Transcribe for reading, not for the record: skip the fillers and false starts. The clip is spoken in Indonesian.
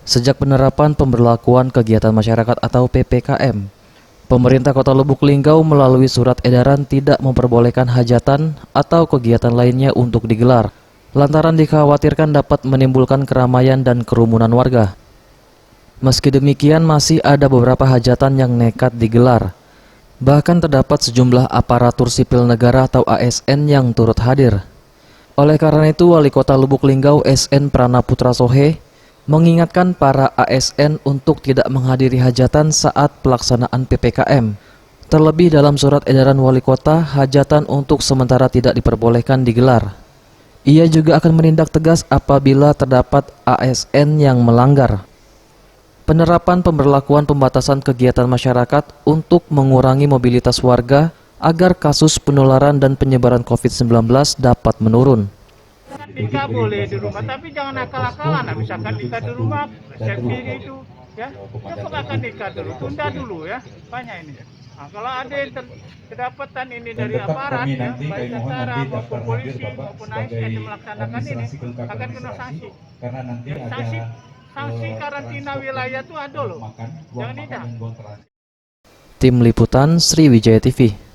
Sejak penerapan pemberlakuan kegiatan masyarakat atau PPKM, pemerintah Kota Lubuk Linggau melalui surat edaran tidak memperbolehkan hajatan atau kegiatan lainnya untuk digelar, lantaran dikhawatirkan dapat menimbulkan keramaian dan kerumunan warga. Meski demikian, masih ada beberapa hajatan yang nekat digelar. Bahkan terdapat sejumlah aparatur sipil negara atau ASN yang turut hadir. Oleh karena itu, Wali Kota Lubuk Linggau SN Pranaputra Sohe mengingatkan para ASN untuk tidak menghadiri hajatan saat pelaksanaan PPKM. Terlebih dalam surat edaran Wali Kota, hajatan untuk sementara tidak diperbolehkan digelar. Ia juga akan menindak tegas apabila terdapat ASN yang melanggar. Penerapan pemberlakuan pembatasan kegiatan masyarakat untuk mengurangi mobilitas warga agar kasus penularan dan penyebaran COVID-19 dapat menurun. Nikah boleh di rumah, tapi jangan akal-akalan. Nah, misalkan nikah di rumah, safety itu, ya, coba akan nikah dulu, tunda dulu ya, banyak ini. Nah, kalau ada yang kedapatan ini dari aparat, ya, baik tentara maupun polisi maupun ASN yang melaksanakan ini, akan kena sanksi. Sanksi karantina wilayah itu ada loh, jangan tidak. Tim Liputan Sriwijaya TV.